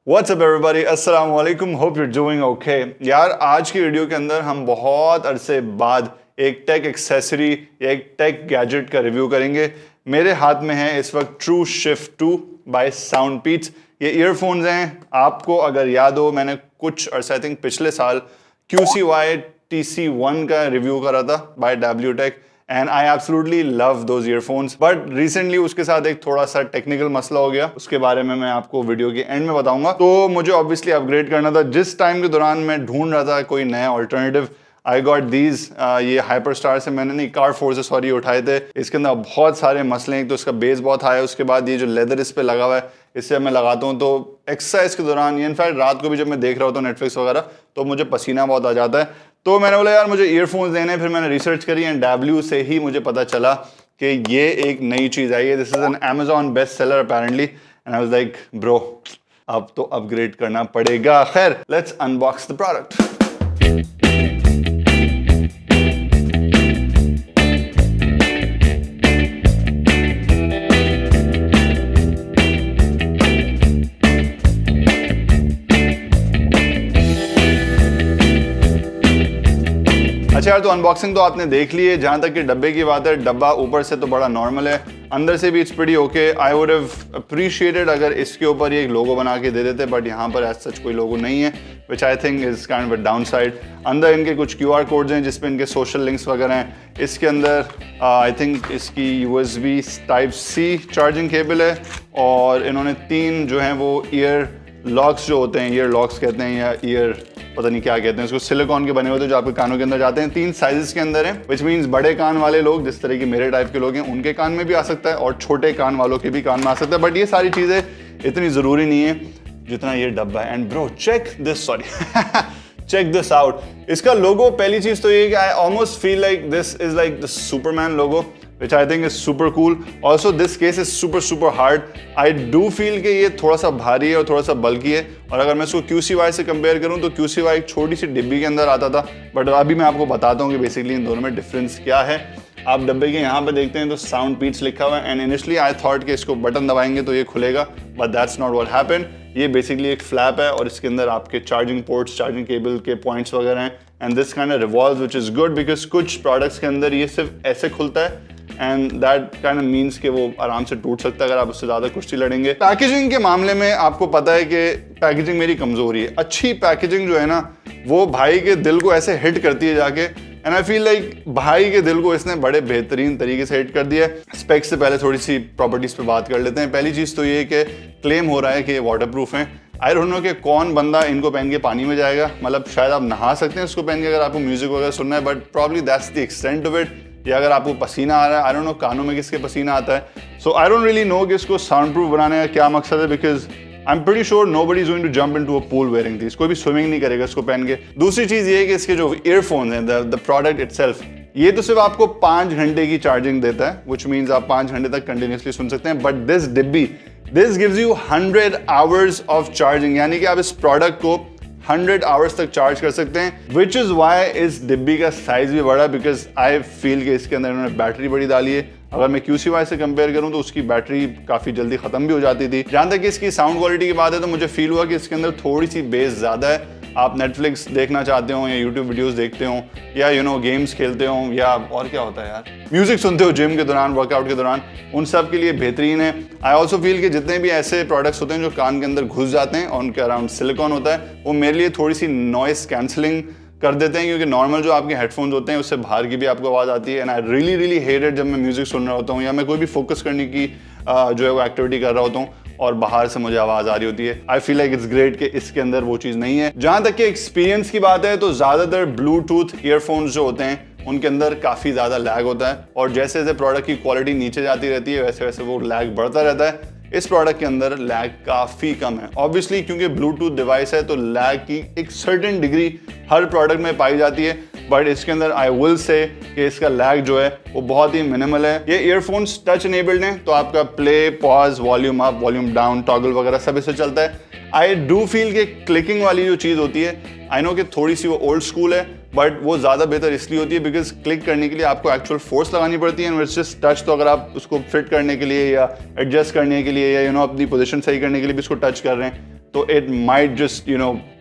What's up everybody? अस्सलाम वालेकुम. Hope you're doing okay. यार आज की वीडियो के अंदर हम बहुत अरसे बाद एक टेक एक्सेसरी या एक टेक गैजेट का रिव्यू करेंगे. मेरे हाथ में है इस वक्त ट्रू शिफ्ट 2 बाय साउंडपीट्स. ये ईयरफोन्स हैं. आपको अगर याद हो मैंने कुछ अरसा आई थिंक पिछले साल QCY TC1 का रिव्यू करा था by WTech and I absolutely love those earphones. But recently उसके साथ एक थोड़ा सा टेक्निकल मसला हो गया. उसके बारे में मैं आपको वीडियो के एंड में बताऊंगा. तो मुझे ऑब्वियसली अपग्रेड करना था. जिस टाइम के दौरान मैं ढूंढ रहा था कोई नया ऑल्टरनेटिव, आई गॉट दीज. ये हाइपरस्टार से मैंने नहीं कार फोर्स सॉरी उठाए थे. इसके अंदर बहुत सारे मसले हैं. तो इसका बेस बहुत हाई है. उसके बाद ये जो लेदर इस पे लगा हुआ है इससे मैं लगाता हूँ तो एक्सरसाइज के दौरान, इनफैक्ट रात को भी जब मैं देख रहा होता हूँ नेटफ्लिक्स वगैरह, तो मुझे पसीना बहुत आ जाता है. तो मैंने बोला यार मुझे ईयरफोन्स देने हैं. फिर मैंने रिसर्च करी एंड W से ही मुझे पता चला कि ये एक नई चीज़ आई है. This is an Amazon best seller apparently and I was like bro अब तो अपग्रेड करना पड़ेगा. खैर लेट्स अनबॉक्स द प्रोडक्ट. अच्छा यार, तो अनबॉक्सिंग तो आपने देख ली है. जहाँ तक कि डब्बे की बात है, डब्बा ऊपर से तो बड़ा नॉर्मल है, अंदर से भी it's pretty okay. I would have appreciated अगर इसके ऊपर ये एक लोगो बना के दे देते, बट यहाँ पर एज सच कोई लोगो नहीं है, which I think is kind of a downside. अंदर इनके कुछ QR कोड्स हैं जिसपे इनके सोशल लिंक्स वगैरह हैं. इसके अंदर आई थिंक इसकी USB Type-C चार्जिंग केबल है और इन्होंने 3 जो हैं वो ईयर लॉक्स जो होते हैं, ईयर लॉक्स कहते हैं या ईयर पता नहीं क्या कहते हैं उसको, सिलिकॉन के बने होते हैं जो आपके कानों के अंदर जाते हैं. 3 साइजेस के अंदर हैं, विच मीन्स बड़े कान वाले लोग जिस तरह की मेरे टाइप के लोग हैं उनके कान में भी आ सकता है और छोटे कान वालों के भी कान में आ सकता है. बट ये सारी चीज़ें इतनी ज़रूरी नहीं है जितना ये डब्बा है. And bro check this, sorry check this out. इसका लोगो, पहली चीज़ तो ये कि I almost feel like this is like the Superman logo, which I think is super cool. Also this case is super hard. I do feel कि ये थोड़ा सा भारी है और थोड़ा सा बल्कि है. और अगर मैं इसको QCY से कंपेयर करूँ तो QCY एक छोटी सी डिब्बी के अंदर आता था, बट अभी मैं आपको बताता हूँ कि बेसिकली इन दोनों में डिफरेंस क्या है. आप डब्बे के यहाँ पे देखते हैं तो साउंडपीट्स लिखा हुआ है एंड इनिशियली आई थॉट कि इसको बटन दबाएंगे तो ये खुलेगा, but that's not what happened. ये बेसिकली एक फ्लैप है और इसके अंदर आपके चार्जिंग पोर्ट्स, चार्जिंग केबल के पॉइंट्स वगैरह हैं. And this kind of revolves, which is good because कुछ प्रोडक्ट्स के अंदर ये सिर्फ ऐसे खुलता है and that kind of means कि वो आराम से टूट सकता है अगर आप उससे ज़्यादा कुश्ती लड़ेंगे. पैकेजिंग के मामले में आपको पता है कि पैकेजिंग मेरी कमज़ोरी है. अच्छी पैकेजिंग जो है ना वो भाई के दिल को ऐसे हिट करती है जाके, एंड आई फील लाइक भाई के दिल को इसने बड़े बेहतरीन तरीके से हिट कर दिया है. स्पेक्स से पहले थोड़ी सी प्रॉपर्टीज़ पे बात कर लेते हैं. पहली चीज़ तो ये कि क्लेम हो रहा है कि ये वाटर प्रूफ हैं. आई डोंट नो कि कौन बंदा इनको पहन के पानी में जाएगा. मतलब शायद आप नहा सकते हैं इसको पहन के अगर आपको म्यूजिक वगैरह सुनना है, but probably that's the extent of it. या अगर आपको पसीना आ रहा है, आई डोंट नो कानों में किसके पसीना आता है. So I don't really know कि इसको साउंड प्रूफ बनाने का क्या मकसद है, because I am pretty sure nobody is going to jump into a pool wearing this. कोई भी स्विमिंग नहीं करेगा इसको पहन के. दूसरी चीज़ ये है कि इसके जो ईयरफोन्स हैं, द प्रोडक्ट इटसेल्फ, ये तो सिर्फ आपको 5 घंटे की चार्जिंग देता है, विच मीन्स आप 5 घंटे तक कंटिन्यूसली सुन सकते हैं. बट दिस डिब्बी, this gives you 100 hours of charging, यानी कि आप इस प्रोडक्ट को 100 आवर्स तक चार्ज कर सकते हैं. विच इज़ वाई इस डिब्बी का साइज भी बड़ा, बिकॉज आई फील कि इसके अंदर इन्होंने बैटरी बड़ी डाली है. अगर मैं QCY से कंपेयर करूं तो उसकी बैटरी काफ़ी जल्दी ख़त्म भी हो जाती थी. जहाँ तक इसकी साउंड क्वालिटी की बात है तो मुझे फील हुआ कि इसके अंदर थोड़ी सी बेस ज़्यादा है. आप नेटफ्लिक्स देखना चाहते हो या यूट्यूब वीडियोस देखते हो या गेम्स खेलते हो या और क्या होता है यार, म्यूजिक सुनते हो जिम के दौरान, वर्कआउट के दौरान, उन सब के लिए बेहतरीन है. आई ऑल्सो फील कि जितने भी ऐसे प्रोडक्ट्स होते हैं जो कान के अंदर घुस जाते हैं और उनके अराउंड सिलिकॉन होता है, वो मेरे लिए थोड़ी सी नॉइस कैंसलिंग कर देते हैं, क्योंकि नॉर्मल जो आपके हेडफोन्स होते हैं उससे बाहर की भी आपको आवाज़ आती है. And I really hate it जब मैं म्यूजिक सुन रहा होता हूँ या मैं कोई भी फोकस करने की जो है वो एक्टिविटी कर रहा होता हूँ और बाहर से मुझे आवाज़ आ रही होती है. I feel like it's great कि इसके अंदर वो चीज़ नहीं है. जहाँ तक कि एक्सपीरियंस की बात है तो ज़्यादातर ब्लूटूथ ईयरफोन्स जो होते हैं उनके अंदर काफ़ी ज़्यादा लैग होता है और जैसे जैसे प्रोडक्ट की क्वालिटी नीचे जाती रहती है वैसे वैसे वो लैग बढ़ता रहता है. इस प्रोडक्ट के अंदर लैग काफ़ी कम है. ऑब्वियसली क्योंकि ब्लूटूथ डिवाइस है तो लैग की एक सर्टेन डिग्री हर प्रोडक्ट में पाई जाती है, बट इसके अंदर आई विल से कि इसका लैग जो है वो बहुत ही मिनिमल है. ये ईयरफोन्स टच इनेबल्ड हैं तो आपका play, pause, volume up, volume down, toggle वगैरह सब इससे चलता है. आई डू फील कि क्लिकिंग वाली जो चीज़ होती है, आई नो कि थोड़ी सी वो ओल्ड स्कूल है, बट वो ज़्यादा बेहतर इसलिए होती है बिकॉज क्लिक करने के लिए आपको एक्चुअल फोर्स लगानी पड़ती है. एंड इट्स जस्ट टच, तो अगर आप उसको फिट करने के लिए या एडजस्ट करने के लिए या अपनी पोजीशन सही करने के लिए भी इसको टच कर रहे हैं तो it might just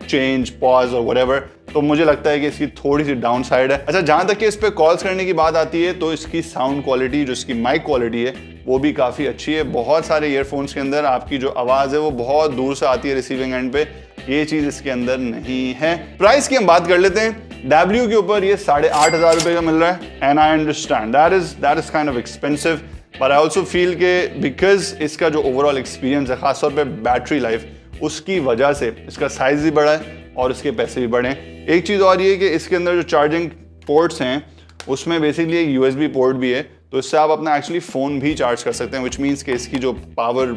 change pause और व्हाटएवर। तो मुझे लगता है कि इसकी थोड़ी सी डाउन साइड है। अच्छा, जहां तक कि इस पे कॉल्स करने की बात आती है तो इसकी साउंड क्वालिटी, जो इसकी माइक क्वालिटी है, वो भी काफ़ी अच्छी है। बहुत सारे ईयरफोन्स के अंदर आपकी जो आवाज़ है वो बहुत दूर से आती है रिसीविंग एंड पे, ये चीज़ इसके अंदर नहीं है। प्राइस की हम बात कर लेते हैं। W के ऊपर ये 8,500 रुपये का मिल रहा है, and I understand that is kind of expensive, but I also feel के बिकॉज इसका जो ओवरऑल एक्सपीरियंस है, खासतौर पे बैटरी लाइफ, उसकी वजह से इसका साइज भी बड़ा है और इसके पैसे भी बड़े हैं। एक चीज़ और ये कि इसके अंदर जो चार्जिंग पोर्ट्स हैं उसमें बेसिकली एक USB पोर्ट भी है, तो इससे आप अपना एक्चुअली फ़ोन भी चार्ज कर सकते हैं, विच मीन्स कि इसकी जो पावर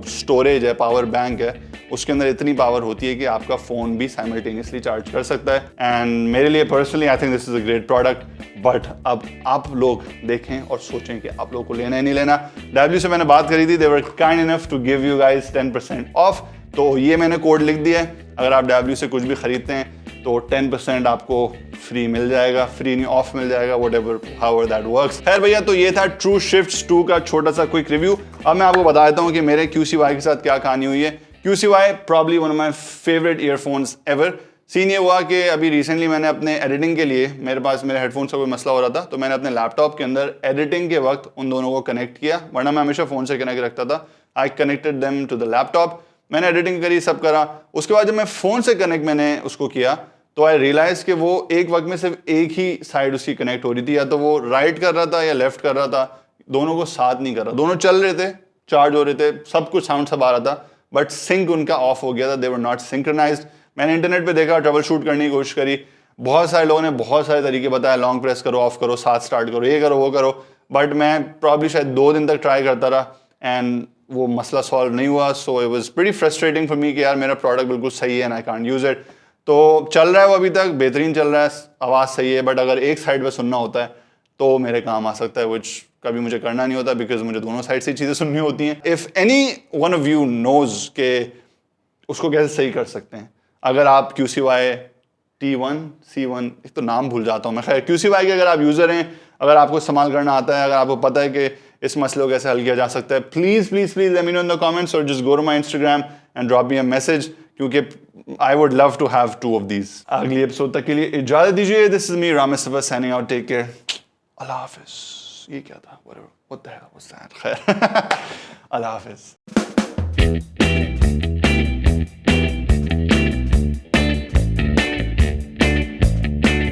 स्टोरेज है, पावर बैंक है, उसके अंदर इतनी पावर होती है कि आपका फ़ोन भी साइमल्टेनियसली चार्ज कर सकता है। एंड मेरे लिए personally I think this is a great product, but अब आप लोग देखें और सोचें कि आप लोगों को लेना है नहीं लेना। W से मैंने बात करी थी, they were kind enough to give you guys 10% off, तो ये मैंने कोड लिख दिया है। अगर आप W से कुछ भी खरीदते हैं तो 10% आपको फ्री मिल जाएगा, फ्री नहीं ऑफ मिल जाएगा, व्हाटएवर हाउएवर दैट वर्क्स। खैर भैया, तो ये था ट्रू शिफ्ट्स 2 का छोटा सा क्विक रिव्यू। अब मैं आपको बता देता हूँ कि मेरे QCY के साथ क्या कहानी हुई है। QCY probably one of my favourite earphones ever. Scene ये हुआ कि अभी रिसेंटली मैंने अपने एडिटिंग के लिए, मेरे हेडफोन्स का कोई मसला हो रहा था, तो मैंने अपने लैपटॉप के अंदर एडिटिंग के वक्त उन दोनों को कनेक्ट किया, वरना मैं हमेशा फ़ोन से कनेक्ट रखता था। I connected them to the laptop, मैंने एडिटिंग करी, सब करा। उसके बाद जब मैं फ़ोन से कनेक्ट मैंने उसको किया तो आई रियलाइज कि वो एक वक्त में सिर्फ एक ही साइड उसकी कनेक्ट हो रही थी, या तो वो राइट कर रहा था या लेफ्ट कर रहा था, दोनों को साथ नहीं कर रहा। दोनों चल रहे थे, चार्ज हो रहे थे, सब कुछ साउंड सब आ रहा था, बट सिंक उनका ऑफ हो गया था, दे वर नॉट सिंक्रोनाइज्ड। मैंने इंटरनेट पे देखा, ट्रबल शूट करने की कोशिश करी, बहुत सारे लोगों ने बहुत सारे तरीके बताया, लॉन्ग प्रेस करो, ऑफ करो, साथ स्टार्ट करो, ये करो वो करो, बट मैं प्रॉब्ली शायद 2 दिन तक ट्राई करता रहा एंड वो मसला सॉल्व नहीं हुआ। So it was pretty frustrating for me कि यार मेरा प्रोडक्ट बिल्कुल सही है and I can't use it. तो चल रहा है वो अभी तक, बेहतरीन चल रहा है, आवाज़ सही है, बट अगर एक साइड पे सुनना होता है तो मेरे काम आ सकता है, विच कभी मुझे करना नहीं होता बिकॉज मुझे दोनों साइड से चीज़ें सुननी होती हैं। If any one of you knows के उसको कैसे सही कर सकते हैं, अगर आप QCY T1 C1, एक तो नाम भूल जाता हूँ मैं, खैर QCY के अगर आप यूज़र हैं, अगर आपको इस्तेमाल करना आता है, अगर आपको पता है कि इस मसले को कैसे हल किया जा सकता है, please please please let me know in the comments और just go to my Instagram and drop me a message, क्योंकि I would love to have 2 of these. अगली एपिसोड तक के लिए इजाज़त दीजिए। This is me Ram Mustafa signing out, take care, Allah हाफिज़। ये क्या था, what the hell was that, खैर अल्लाह हाफिज़।